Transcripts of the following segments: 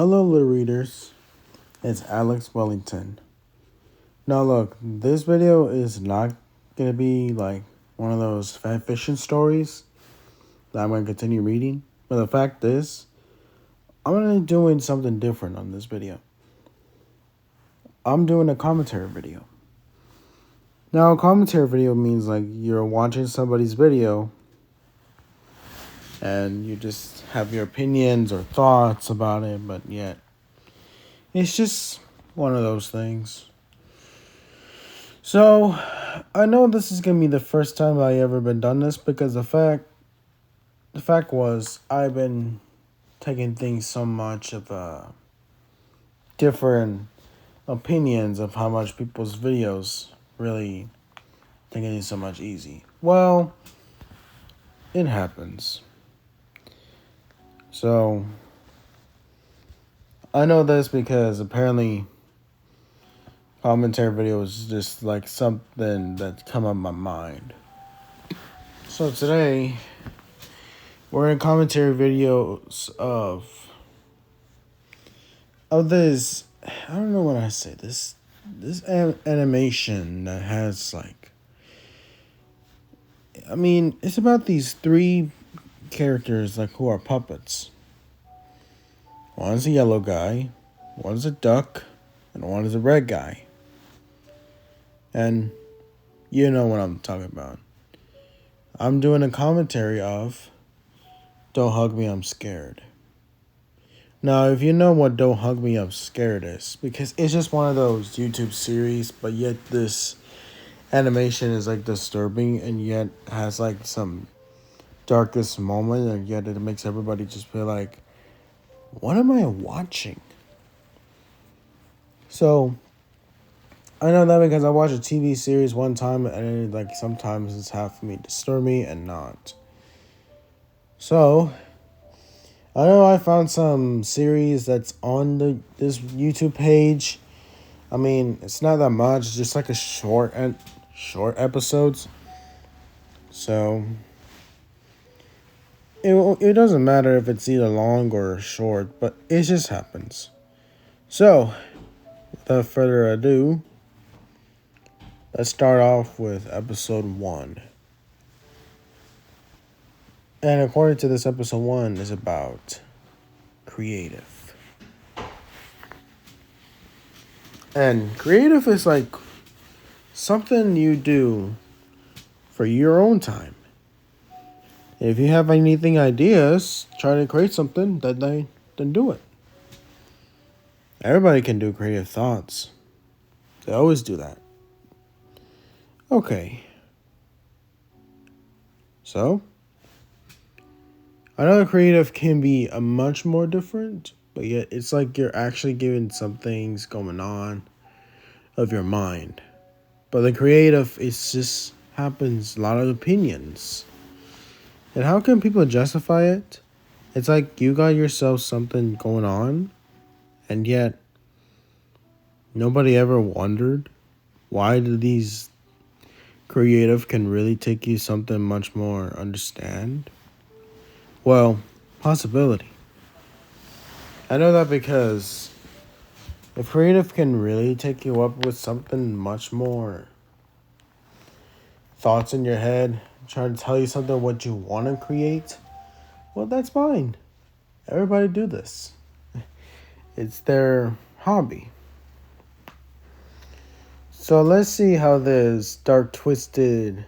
Hello, little readers. It's Alex Wellington. Now, look, this video is not gonna be like one of those fan fiction stories that I'm gonna continue reading. But the fact is, I'm gonna be doing something different on this video. I'm doing a commentary video. Now, a commentary video means like you're watching somebody's video and you just have your opinions or thoughts about it, but yet it's just one of those things. So, I know this is gonna be the first time I ever been done this because the fact was I've been taking things so much of different opinions of how much people's videos really taking it so much easy. Well, it happens. So, I know this because apparently commentary video is just like something that's come up my mind. So today, we're in commentary videos of this, I don't know what I say, this animation that has like, I mean, it's about these three characters like who are puppets. One's a yellow guy, one's a duck, and one is a red guy. And you know what I'm talking about. I'm doing a commentary of Don't Hug Me, I'm Scared. Now, if you know what Don't Hug Me, I'm Scared is, because it's just one of those YouTube series, but yet this animation is like disturbing and yet has like some darkest moment, and yet it makes everybody just feel like, what am I watching? So, I know that because I watched a TV series one time and like sometimes it's half me disturb me and not. So, I know I found some series that's on this YouTube page. I mean, it's not that much, it's just like a short episodes. So, it doesn't matter if it's either long or short, but it just happens. So, without further ado, let's start off with episode 1. And according to this, episode 1 is about creative. And creative is like something you do for your own time. If you have anything ideas, try to create something, then do it. Everybody can do creative thoughts. They always do that. Okay. So, I know creative can be a much more different, but yet it's like you're actually giving some things going on of your mind. But the creative, it's just happens, a lot of opinions. And how can people justify it? It's like you got yourself something going on, and yet nobody ever wondered why do these creative can really take you something much more understand? Well, possibility. I know that because if creative can really take you up with something much more thoughts in your head, trying to tell you something what you want to create, well, that's fine. Everybody do this. It's their hobby. So let's see how this dark, twisted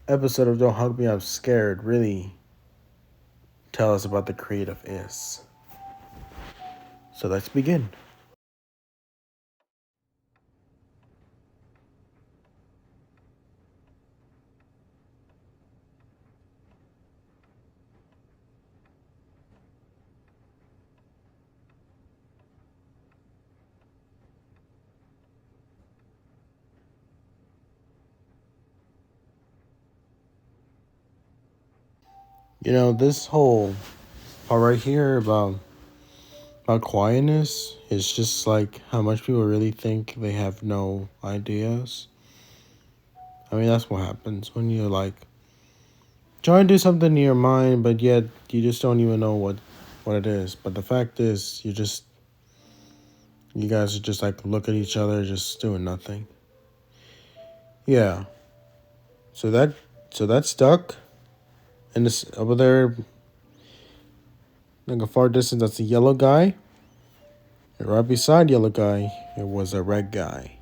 episode of Don't Hug Me, I'm Scared really tell us about the creative is. So let's begin. You know, this whole part right here about quietness is just like how much people really think they have no ideas. I mean, that's what happens when you like try and do something in your mind, but yet you just don't even know what what it is. But the fact is, you guys are just like look at each other, just doing nothing. Yeah. So that stuck. And this over there, like a far distance, that's a yellow guy. And right beside yellow guy, it was a red guy.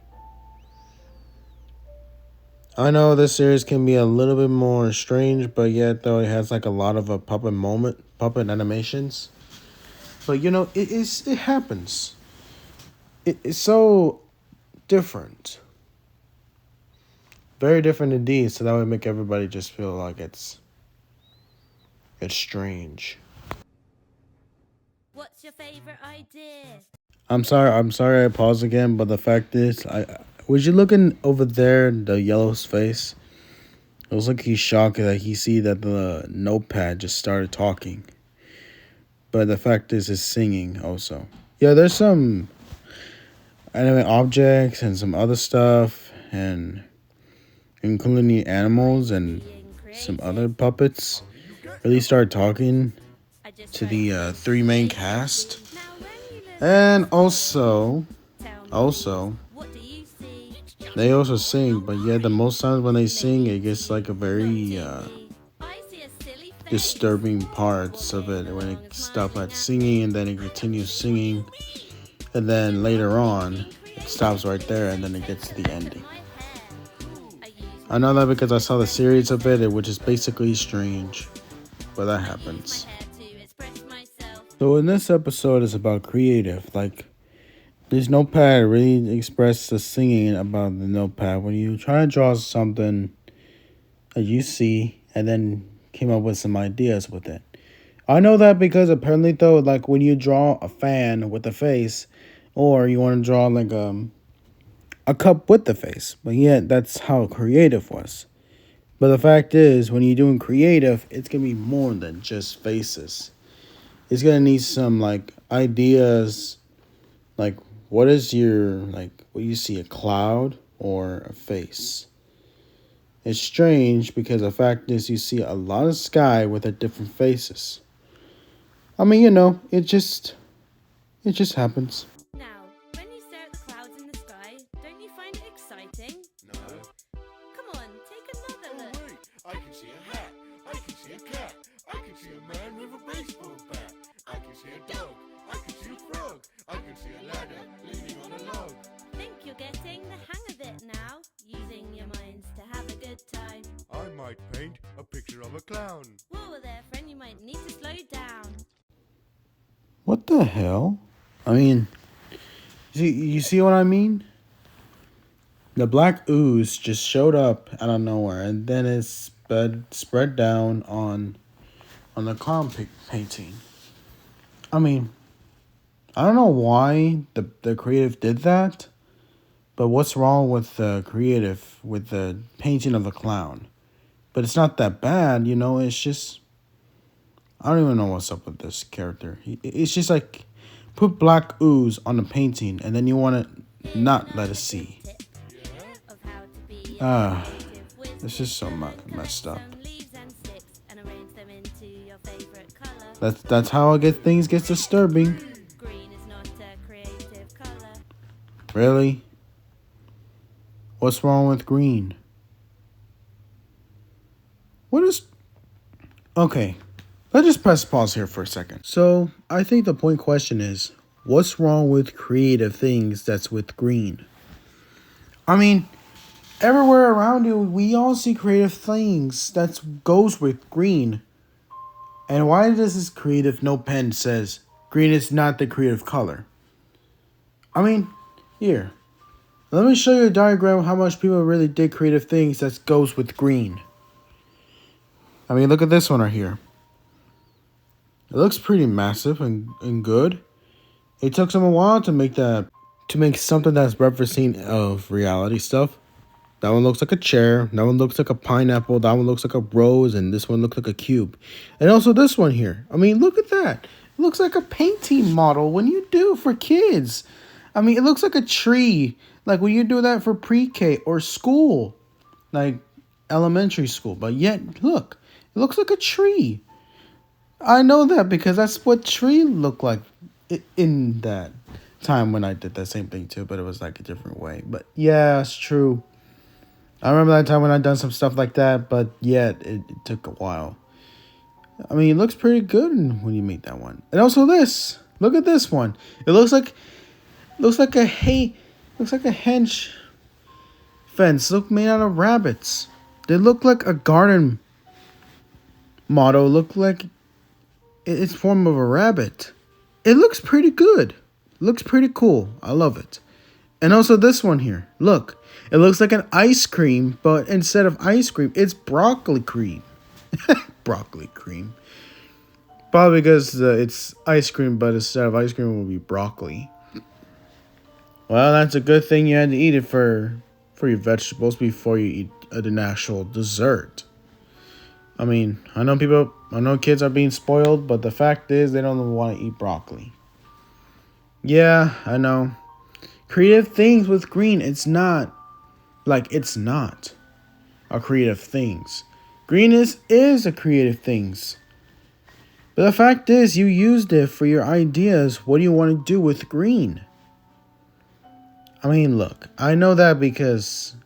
I know this series can be a little bit more strange, but yet though it has like a lot of puppet animations. But you know, it happens. It's so different. Very different indeed, so that would make everybody just feel like it's strange. What's your favorite idea? I'm sorry I paused again, but the fact is was you looking over there, the yellow's face? It was like he's shocked that he see that the notepad just started talking. But the fact is, it's singing also. Yeah, there's some anime objects and some other stuff, and including the animals and some other puppets, really started talking to the three main cast. And also, they also sing, but yeah, the most times when they sing, it gets like a very disturbing parts of it when it stops at singing and then it continues singing, and then later on it stops right there and then it gets to the ending. I know that because I saw the series of it, which is basically strange, but that happens. So in this episode is about creative, like this notepad really expressed the singing about the notepad. When you try to draw something that you see and then came up with some ideas with it. I know that because apparently though, like when you draw a fan with a face, or you want to draw like a cup with the face, but yet that's how creative was. But the fact is, when you're doing creative, it's gonna be more than just faces. It's gonna need some like ideas, like what is your like what you see, a cloud or a face? It's strange because the fact is you see a lot of sky with a different faces. I mean, you know, it just happens. Now, when you stare at the clouds in the sky, don't you find it exciting? No. Come on, take another look. Oh, wait. I can see a hat. I can see a cat. I can see a man with a baseball bat. I can see a dog. I can see a frog. I can see a ladder leaning on a log. Think you're getting the hang of it now, using your minds to have a good time. I might paint a picture of a clown. Whoa there, friend, you might need to slow down. What the hell? I mean, you see what I mean? The black ooze just showed up out of nowhere, and then it spread down on the clown painting. I mean, I don't know why the creative did that, but what's wrong with the creative with the painting of the clown? But it's not that bad, you know. It's just I don't even know what's up with this character. It's just like put black ooze on the painting, and then you want to not let us see. This is so messed up. That's how things get disturbing. Green is not a creative color. Really? What's wrong with green? What is... Okay, let's just press pause here for a second. So, I think the point question is, what's wrong with creative things that's with green? I mean, everywhere around you, we all see creative things that goes with green. And why does this creative notepad says green is not the creative color? I mean, here. Let me show you a diagram of how much people really did creative things that goes with green. I mean, look at this one right here. It looks pretty massive and good. It took them a while to make something that's referencing of reality stuff. That one looks like a chair. That one looks like a pineapple. That one looks like a rose. And this one looks like a cube. And also this one here. I mean, look at that. It looks like a painting model when you do for kids. I mean, it looks like a tree. Like when you do that for pre-K or school. Like elementary school. But yet, look. It looks like a tree. I know that because that's what tree looked like in that time when I did that same thing too, but it was like a different way. But yeah, it's true. I remember that time when I done some stuff like that, but yet it took a while. I mean, it looks pretty good when you make that one. And also this. Look at this one. It looks like a hench fence. Look, made out of rabbits. They look like a garden motto. Look like it's form of a rabbit. It looks pretty good. Looks pretty cool. I love it. And also this one here. Look. It looks like an ice cream, but instead of ice cream, it's broccoli cream. Broccoli cream. Probably because it's ice cream, but instead of ice cream, it will be broccoli. Well, that's a good thing you had to eat it for your vegetables before you eat the actual dessert. I mean, I know kids are being spoiled, but the fact is they don't want to eat broccoli. Yeah, I know. Creative things with green, it's not a creative things. Green is a creative things. But the fact is, you used it for your ideas. What do you want to do with green? I mean, look, I know that because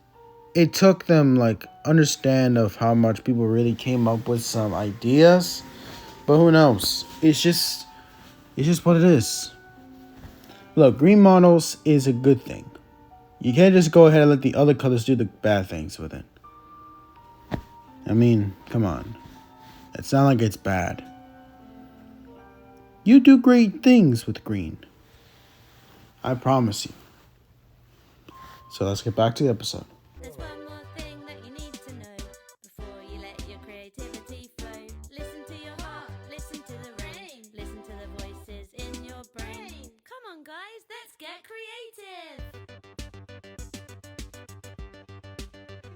it took them understand of how much people really came up with some ideas. But who knows? It's just what it is. Look, green models is a good thing. You can't just go ahead and let the other colors do the bad things with it. I mean, come on. It's not like it's bad. You do great things with green. I promise you. So let's get back to the episode. There's one more thing that you need to know before you let your creativity flow. Listen to your heart, listen to the rain, listen to the voices in your brain. Come on, guys, let's get creative.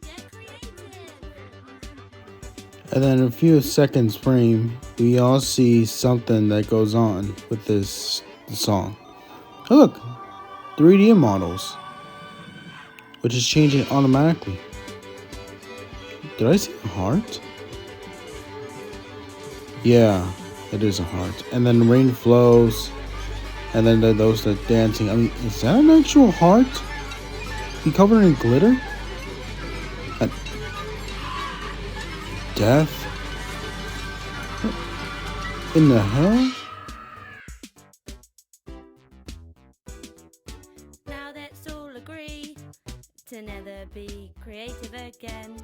Get creative. And then in a few seconds frame, we all see something that goes on with this song. Oh, look, 3D models, which is changing automatically. Did I see a heart? Yeah, it is a heart. And then rain flows, and then those that dancing. I mean, is that an actual heart? He covered in glitter? Death? What in the hell? Now let's all agree to never be creative again.